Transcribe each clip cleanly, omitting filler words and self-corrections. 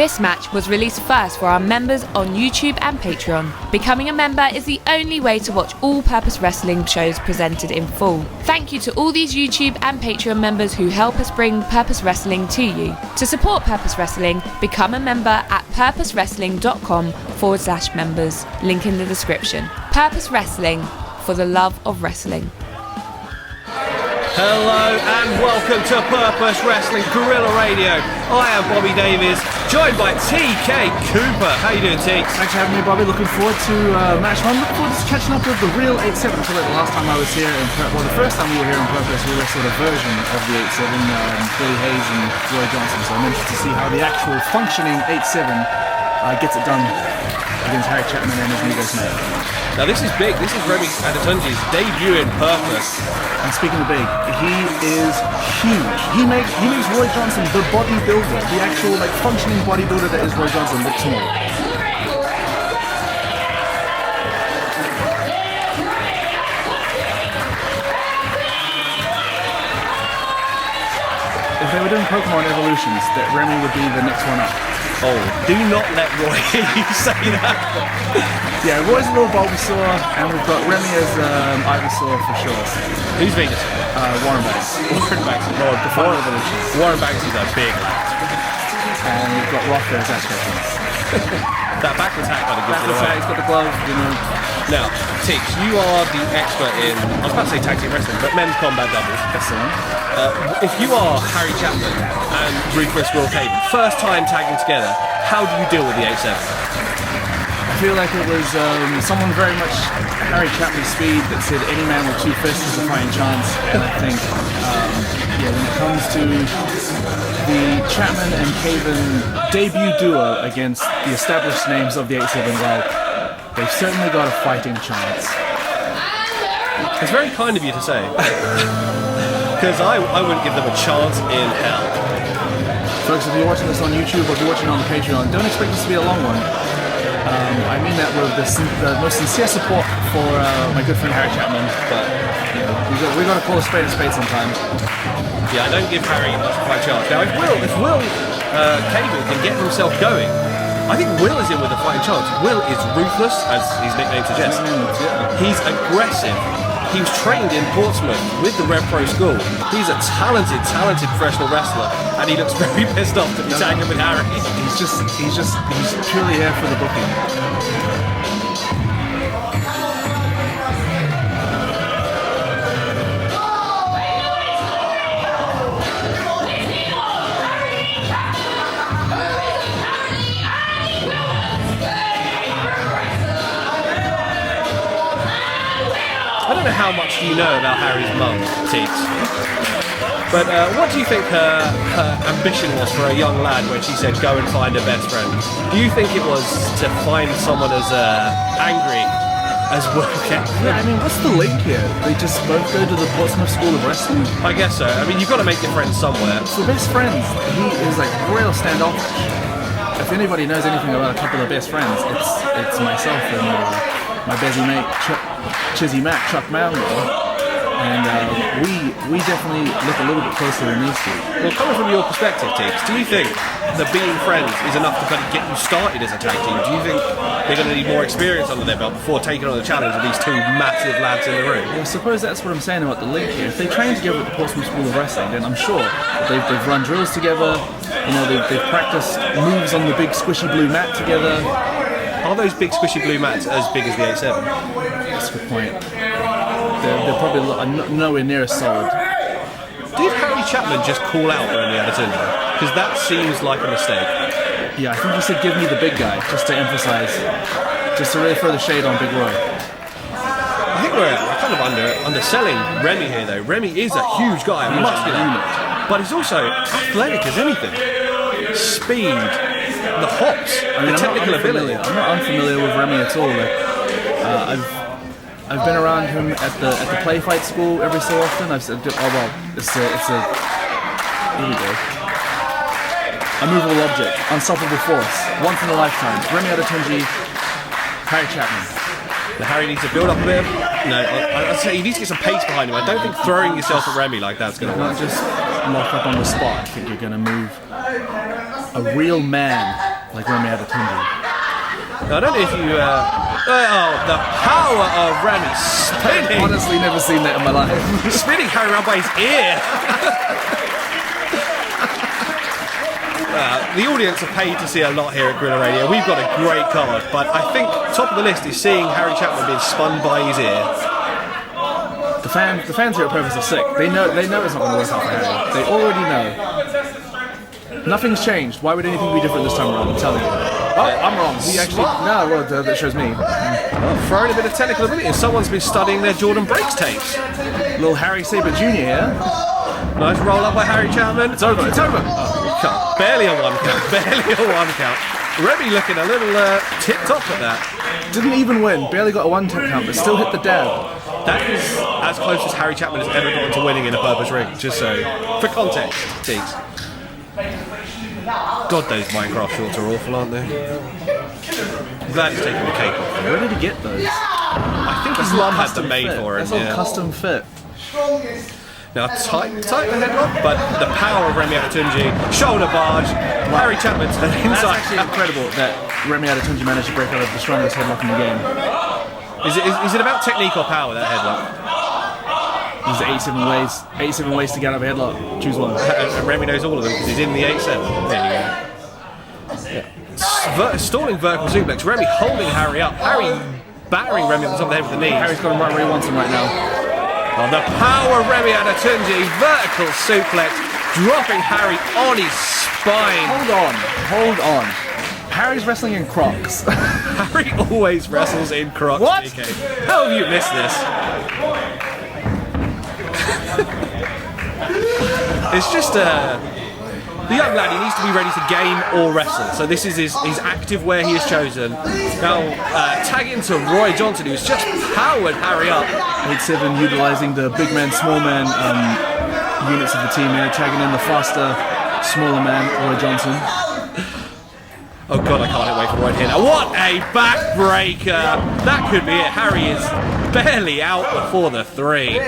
This match was released first for our members on YouTube and Patreon. Becoming a member is the only way to watch all Purpose Wrestling shows presented in full. Thank you to all these YouTube and Patreon members who help us bring Purpose Wrestling to you. To support Purpose Wrestling, become a member at purposewrestling.com/members. Link in the description. Purpose Wrestling, for the love of wrestling. Hello and welcome to Purpose Wrestling Guerrilla Radio. I am Bobby Davies, joined by TK Cooper. How you doing, T? Thanks for having me, Bobby. Looking forward to match one. Looking forward to catching up with the real 8-7. I feel like the last time I was here, the first time we were here in Purpose, we were sort of version of the 8-7, Billy Hayes and Roy Johnson. So I'm interested to see how the actual functioning 8-7 gets it done against Harry Chapman and his new best mate. Now this is big. This is Remi Adetunji's debut in Purpose. And speaking of big, he is huge. He makes Roy Johnson, the bodybuilder, the actual functioning bodybuilder that is Roy Johnson, look small. If they were doing Pokemon evolutions, that Remi would be the next one up. Oh, do not let Roy hear you say that. Yeah, Roy's a little Bulbasaur, and we've got Remi as Ivysaur for sure. Who's Venus? Warren Banks. Warren Banks. Oh, the final evolution. Warren Banks is a big lad. And we've got Rocker as Astro. That backwards hat kind of gives it away. He's got the glove, you know. Now, Tix, you are the expert in, I was about to say tag team wrestling, but men's combat doubles. That's the one. If you are Harry Chapman and Ruthless Will Kaven, first time tagging together, how do you deal with the 8-7? I feel like it was someone very much Harry Chapman speed that said any man with two fists is a fighting chance. And I think, when it comes to the Chapman and Caven debut duo against the established names of the 8-7, well, they've certainly got a fighting chance. It's very kind of you to say. Because I wouldn't give them a chance in hell. Folks, if you're watching this on YouTube or if you're watching on the Patreon, don't expect this to be a long one. I mean that with the most sincere support for my good friend Harry Chapman, but we've got to call a spade sometimes. Yeah, I don't give Harry much of a chance. Now, if Will Kaven can get himself going, I think Will is in with a fighting chance. Will is ruthless, as his nickname suggests. He's aggressive. He was trained in Portsmouth with the RevPro school. He's a talented professional wrestler, and he looks very pissed off to be tagging with Harry. He's purely here for the booking. I don't know how much you know about Harry's mum, Teets, but what do you think her ambition was for a young lad when she said go and find a best friend? Do you think it was to find someone as angry as Will Kaven? Yeah, I mean, what's the link here? They just both go to the Portsmouth School of Wrestling? I guess so. I mean, you've got to make your friends somewhere. So best friends, he is real standoffish. If anybody knows anything about a couple of best friends, it's myself and my busy mate Chizzy Mac, Chuck Manley, and we definitely look a little bit closer than these two. Well, coming from your perspective, Tix, do you think that being friends is enough to kind of get you started as a tag team? Do you think they're going to need more experience under their belt before taking on the challenge of these two massive lads in the ring? Well, I suppose that's what I'm saying about the link here. If they train together at the Portsmouth School of Wrestling, then I'm sure they've run drills together. You know, they've practiced moves on the big squishy blue mat together. Are those big squishy blue mats as big as the 8-7? That's a good point. They're probably nowhere near as solid. Did Harry Chapman just call out Remi Adetunji? Because that seems like a mistake. Yeah, I think he said give me the big guy, just to emphasise, just to really throw the shade on Big Roy. I think we're kind of underselling Remi here though. Remi is a huge guy, a muscular, but he's also athletic as anything. Speed, the hops, the technical ability. I'm not unfamiliar with Remi at all. I've been around him at the play fight school every so often. I've said, here we go. A movable object, unstoppable force, once in a lifetime. Remi Adetunji, Harry Chapman. Now Harry needs to build up a bit. No, I'd say he needs to get some pace behind him. I don't think throwing yourself at Remi like that's going to work. Not just lock up on the spot. I think you're going to move a real man like Remi Adetunji. I don't know if you... the power of Remi spinning! I've honestly never seen that in my life. Spinning Harry around by his ear! The audience are paid to see a lot here at Guerrilla Radio. We've got a great card, but I think top of the list is seeing Harry Chapman being spun by his ear. The fans here at Purpose are sick. They know it's not going to work out for Harry. They already know. Nothing's changed. Why would anything be different this time around? I'm telling you. Oh, I'm wrong. He actually... No, well, that shows me. Throwing a bit of technical ability, and someone's been studying their Jordon breaks tapes. Little Harry Sabre Jr. here. Nice roll up by Harry Chapman. It's over. Barely a one count. Remi looking a little tipped off at that. Didn't even win. Barely got a one-tap count, but still hit the dab. That is as close as Harry Chapman has ever gotten to winning in a purpose ring, just so. For context, Teeks. God, those Minecraft shorts are awful, aren't they? I'm glad he's taking the cake off. Where did he get those? I think his mum had them made for him. That's all custom fit. Now, tight the headlock, but the power of Remi Adetunji, shoulder barge, Harry Chapman to the inside. That's actually incredible that Remi Adetunji managed to break out of the strongest headlock in the game. Is it about technique or power, that headlock? There's 87 ways to get out of a headlock. Choose one. And Remi knows all of them because he's in the 8-7. There you go. Stalling vertical suplex. Remi holding Harry up. Harry battering Remi on the top of the head with the knee. Harry's got him right where he wants him right now. Oh, the power of Remi Adetunji. Vertical suplex. Dropping Harry on his spine. Hold on. Harry's wrestling in Crocs. Harry always wrestles in Crocs. What? DK. How have you missed this? It's just the young lad, he needs to be ready to game or wrestle. So this is his active wear he has chosen. Now, tag into Roy Johnson, who's just powered Harry up. 8-7 utilising the big man, small man units of the team here, tagging in the faster, smaller man, Roy Johnson. Oh God, I can't wait for Roy here now. What a backbreaker! That could be it. Harry is barely out before the 3.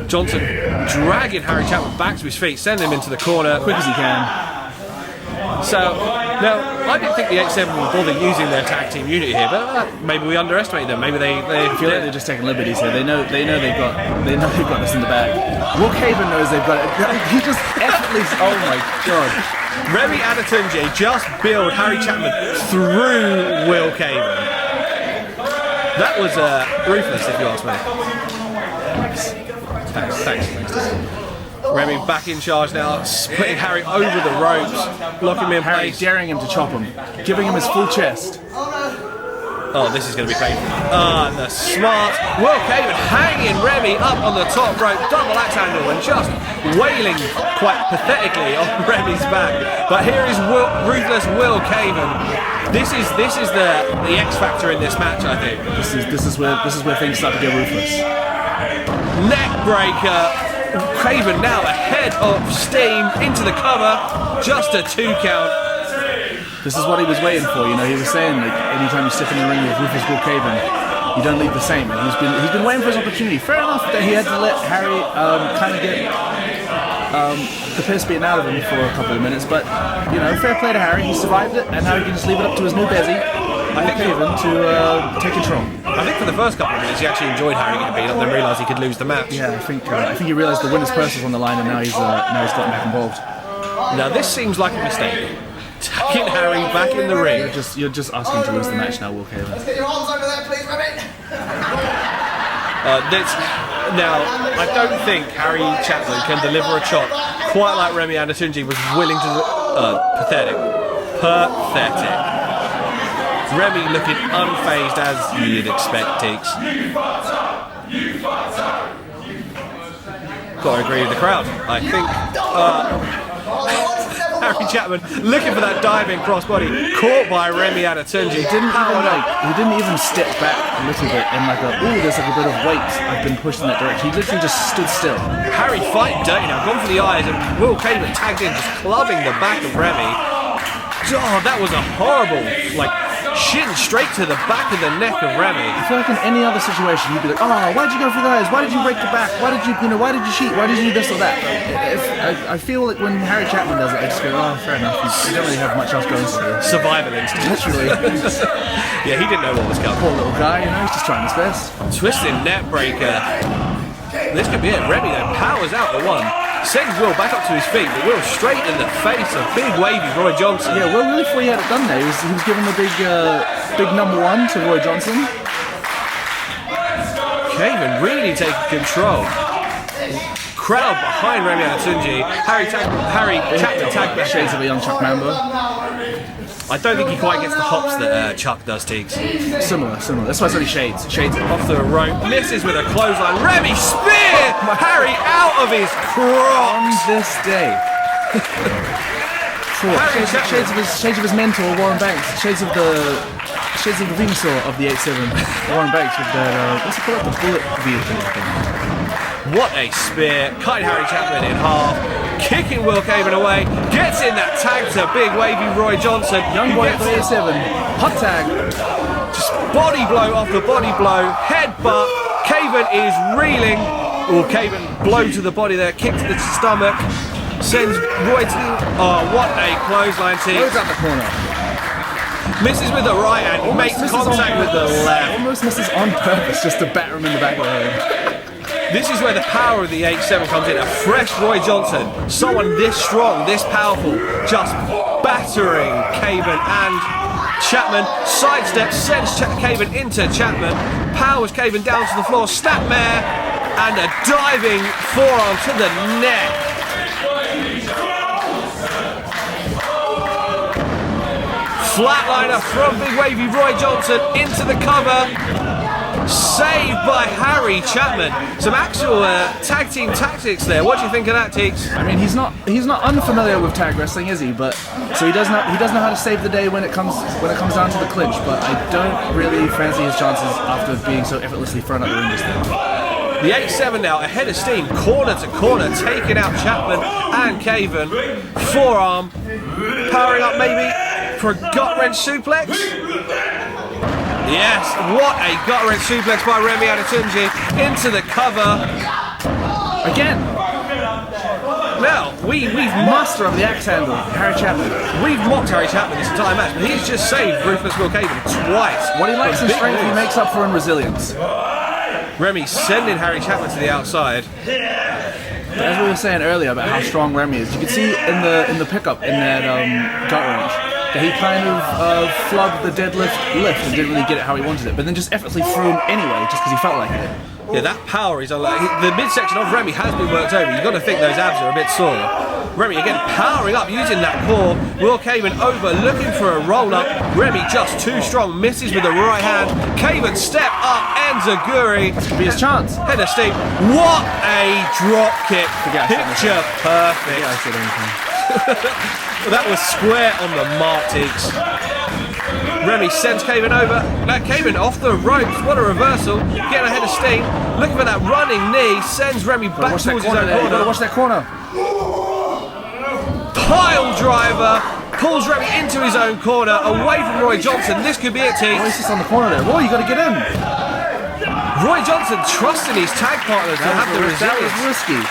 Johnson dragging Harry Chapman back to his feet, sending him into the corner. Quick as he can. So, now, I didn't think the 8-7 would bother using their tag team unit here, but maybe we underestimate them. Maybe they feel like they're just taking liberties here. They know they've got this in the bag. Will Kaven knows they've got it. He just effortlessly. Oh my God. Remi Adetunji just billed Harry Chapman through Will Kaven. That was ruthless, if you ask me. Thanks. Remi back in charge now, putting Harry over the ropes, locking him in Harry place. daring him to chop him, giving him his full chest. Oh, this is going to be painful. And the smart Will Kaven hanging Remi up on the top rope, double axe handle, and just wailing quite pathetically on Remi's back. But here is ruthless Will Kaven. This is the X factor in this match, I think. This is where things start to get ruthless. Neck breaker. Kaven now ahead of steam into the cover. Just a 2 count. This is what he was waiting for. You know, he was saying like anytime you step in the ring with ruthless Will Kaven, you don't leave the same. And he's been waiting for his opportunity. Fair enough that he had to let Harry kind of get the piss beaten out of him for a couple of minutes, but you know, fair play to Harry. He survived it, and now he can just leave it up to his new Bezzy, Kaven, to take control. I think for the first couple of minutes he actually enjoyed Harry getting beat up, then realised he could lose the match. Yeah, I think he realised the winner's purse was on the line, and now he's gotten back involved. Now this seems like a mistake. Taking Harry back in the ring. You're just asking to lose the match now, Will Kaven. Let's get your arms over there, please, Remi. Now, I don't think Harry Chapman can deliver a chop quite like Remi Adetunji was willing to. Pathetic. Remi looking unfazed as you'd expect, Teeks. Gotta agree with the crowd. I think Harry Chapman looking for that diving crossbody, caught by Remi Adetunji. He didn't even step back a little bit and there's like a bit of weight. I've been pushed in that direction. He literally just stood still. Harry fighting dirty now, gone for the eyes, and Will Kaven tagged in, just clubbing the back of Remi. Oh, that was a horrible, Shin straight to the back of the neck of Remi. I feel like in any other situation, you'd be like, oh, why did you go for those? Why did you break the back? Why did you cheat? Why did you do this or that? I feel like when Harry Chapman does it, I just go, oh, fair enough. You don't really have much else going for you. Survival instinct. Literally. Yeah, he didn't know what was coming. Poor little guy, he's just trying his best. Twisting net breaker. This could be it. Remi then powers out the one. Sends Will back up to his feet, but Will straight in the face of big wavy Roy Johnson. Yeah, Will really thought he had it done there. He was giving the big number one to Roy Johnson. Kaven really taking control. Crowd behind Remi Adetunji. Harry Chapman tag back. Shades of a young Chuck Mambo. I don't think he quite gets the hops that Chuck does, Teagues. Similar. That's why it's only shades. Shades off the rope. Misses with a clothesline. Remi spear! Harry out of his crotch. On this day. Shades of his mentor, Warren Banks. Shades of the Venusaur of the 8-7. Warren Banks with that, what's it called? The bullet vehicle, I think. What a spear. Cutting Harry Chapman in half. Kicking Will Kaven away. Gets in that tag to big wavy Roy Johnson. Young boy of the 8-7. Hot tag. Just body blow after body blow. Headbutt. Kaven is reeling. Kaven blow to the body there. Kick to the stomach. Sends Roy to the... Oh, what a clothesline, team. Goes out the corner. Misses with the right hand. Makes contact with the left. Almost misses on purpose just to batter him in the back of the head. This is where the power of the 8-7 comes in. A fresh Roy Johnson. Someone this strong, this powerful. Just battering Kaven and Chapman. Sidestep, sends Kaven into Chapman. Powers Kaven down to the floor. Snapmare. And a diving forearm to the neck. Flatliner from big wavy Roy Johnson into the cover. Saved by Harry Chapman. Some actual tag team tactics there. What do you think of that, Teeks? I mean, he's not unfamiliar with tag wrestling, is he? But so he does know how to save the day when it comes down to the clinch. But I don't really fancy his chances after being so effortlessly thrown out the ring just then. The 8-7 now ahead of steam, corner to corner, taking out Chapman and Kaven. Forearm, powering up maybe for a gut wrench suplex. Yes, what a gut wrench suplex by Remi Adetunji into the cover. Again. Now, we've master of the axe handle, Harry Chapman. We've mocked Harry Chapman this entire match, but he's just saved Ruthless Will Kaven twice. What he lacks in strength, he makes up for in resilience. Remi sending Harry Chapman to the outside. As we were saying earlier about how strong Remi is, you could see in the pickup in that gut wrench that he kind of flubbed the deadlift lift and didn't really get it how he wanted it, but then just effortlessly threw him anyway just because he felt like it. Yeah, that power is unlike. The midsection of Remi has been worked over. You've got to think those abs are a bit sore. Remi again powering up using that core. Will Kaven over looking for a roll up. Remi just too strong, misses with the right hand. Kaven step up, enziguri. This could be his chance. Head of steam. What a drop kick. Picture perfect. I said anything. Well, that was square on the mark, Teeks. Remi sends Kaven over. Now Kaven off the ropes. What a reversal. Getting ahead of steam. Looking for that running knee. Sends Remi back towards his own corner. Watch that corner. Pile driver. Pulls Remi into his own corner. Away from Roy Johnson. This could be it, Teeks. Oh, he's just on the corner there. Roy, you got to get in. Roy Johnson trusting his tag partners to have the resilience. That was risky.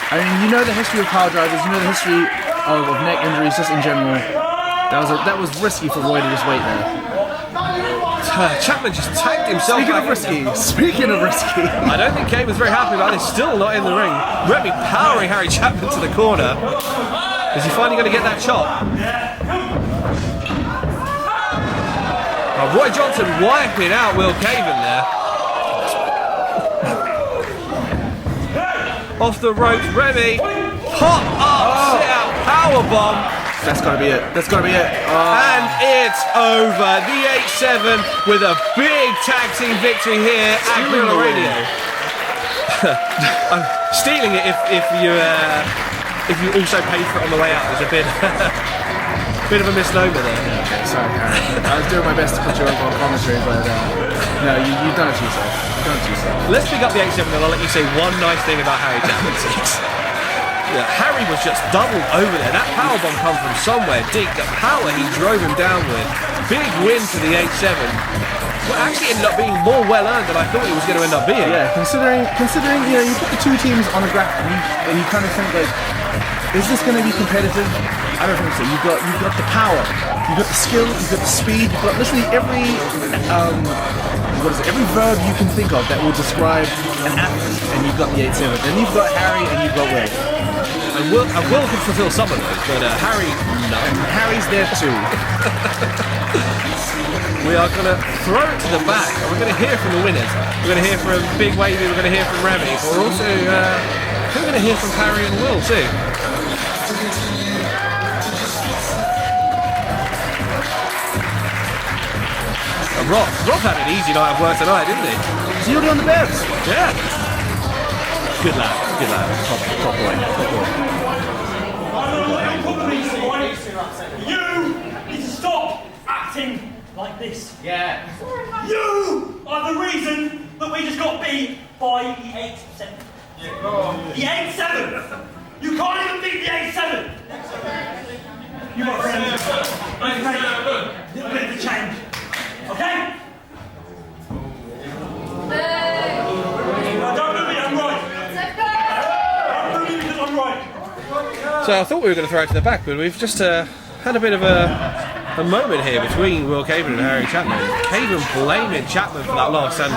I mean, you know the history of power drivers. You know the history of neck injuries just in general. That was risky for Roy to just wait there. Chapman just tagged himself. Speaking of risky. I don't think Kaven's very happy about this. Still not in the ring. Remi powering Harry Chapman to the corner. Is he finally going to get that chop? Roy Johnson wiping out Will Kaven there. Off the ropes, Remi. Hot up, sit out, powerbomb. That's gotta be it. And it's over. The 8-7 with a big tag team victory here at Guerrilla Radio. I'm stealing it if you also paid for it on the way out. There's a bit of a misnomer there. Okay, sorry, Aaron. I was doing my best to put you over on commentary, but no, you've done it to yourself. Let's pick up the 8-7 and I'll let you say one nice thing about Harry Chapman. Harry was just doubled over there. That powerbomb come from somewhere deep. The power he drove him down with. Big win for the 8-7. Well, actually ended up being more well earned than I thought it was going to end up being. Yeah, considering you put the two teams on a graph and you kind of think like, is this going to be competitive? I don't think so. You've got the power, you've got the skill, you've got the speed, you've got literally every every verb you can think of that will describe an athlete, and you've got the 8-7. And you've got Harry and you've got Will. And Will can fulfill some of those, but Harry, no. And Harry's there too. We are going to throw it to the back, and we're going to hear from the winners. We're going to hear from Big Wavy, we're going to hear from Remi, but we're also we're going to hear from Harry and Will too. Rob had an easy night of work tonight, didn't he? So you're doing the best. Yeah. Good lad. Top boy. You need to stop acting like this. Yeah. You are the reason that we just got beat by the 8-7. Yeah, go on. The 8-7. You can't even beat the 8-7. You got friends. Okay. A little bit of a change. Okay? Don't move me, I'm right. Don't move me because I'm right. So I thought we were going to throw it to the back, but we've just had a bit of a moment here between Will Kaven and Harry Chapman. Kaven blaming Chapman for that loss, and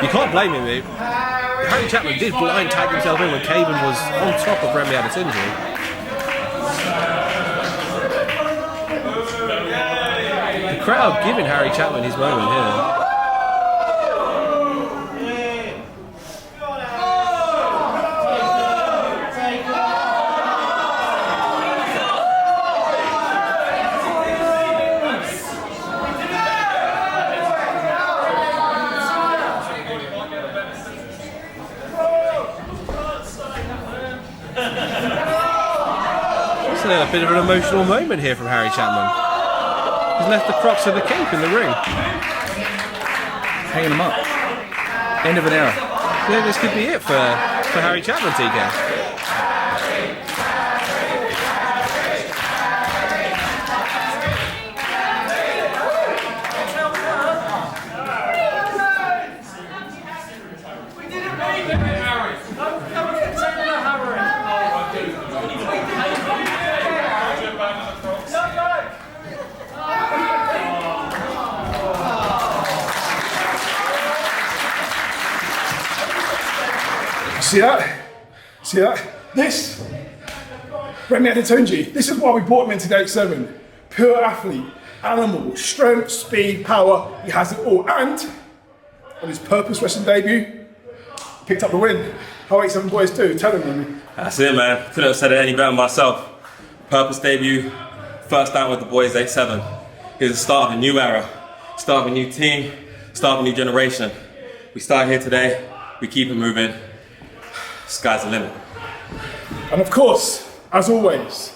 you can't blame him. Harry Chapman did blind tag himself in when Kaven was on top of Remi Adetunji. The crowd giving Harry Chapman his moment here. A bit of an emotional moment here from Harry Chapman. He's left the Crocs of the Cape in the ring. Hanging them up. End of an era. Yeah, this could be it for Harry Chapman, TK. See that? This, Remi Adetunji, this is why we brought him into the 8-7. Pure athlete, animal, strength, speed, power, he has it all. And on his Purpose Wrestling debut, picked up the win. How 8-7 boys do, tell them, Remi. That's it, man. Couldn't have said it any better myself. Purpose debut, first down with the boys 8-7. Here's the start of a new era, start of a new team, start of a new generation. We start here today, we keep it moving. Sky's the limit. And of course, as always,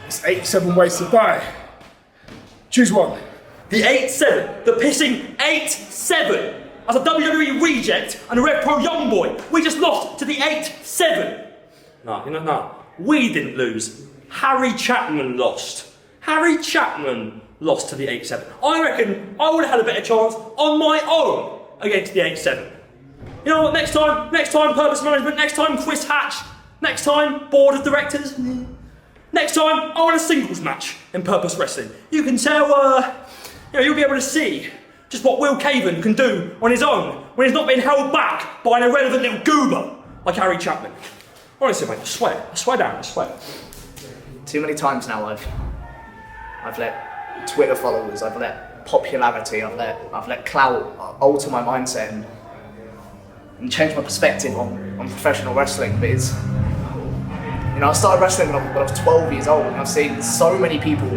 it's 8-7 ways to die. Choose one. The 8-7, the pissing 8-7. As a WWE reject and a RevPro young boy, we just lost to the 8-7. No. We didn't lose. Harry Chapman lost. Harry Chapman lost to the 8-7. I reckon I would have had a better chance on my own against the 8-7. You know what, next time, Purpose Management, next time, Chris Hatch, next time, Board of Directors, next time, I want a singles match in Purpose Wrestling. You can tell, you'll be able to see just what Will Kaven can do on his own when he's not being held back by an irrelevant little goober like Harry Chapman. Honestly, mate, I swear. Too many times now I've let Twitter followers, I've let popularity, I've let clout alter my mindset and change my perspective on professional wrestling. But it's, I started wrestling when I was 12 years old, and I've seen so many people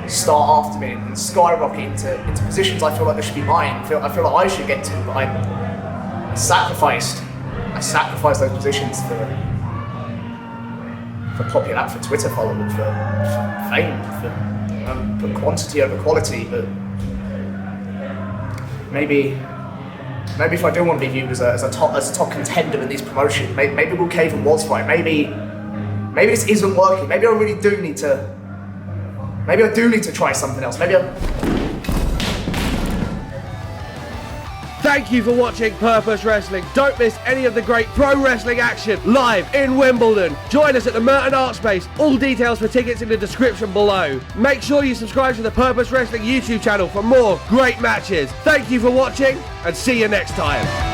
start after me and skyrocket into positions I feel like they should be mine. I feel like I should get to, but I sacrificed those positions for Twitter followers, for fame, for quantity over quality. But maybe if I do want to be viewed as a top contender in these promotions, maybe Will Kaven was right. Maybe maybe this isn't working. Maybe I really do need to. Maybe I do need to try something else. Maybe I. Thank you for watching Purpose Wrestling. Don't miss any of the great pro wrestling action live in Wimbledon. Join us at the Merton Art Space. All details for tickets in the description below. Make sure you subscribe to the Purpose Wrestling YouTube channel for more great matches. Thank you for watching and see you next time.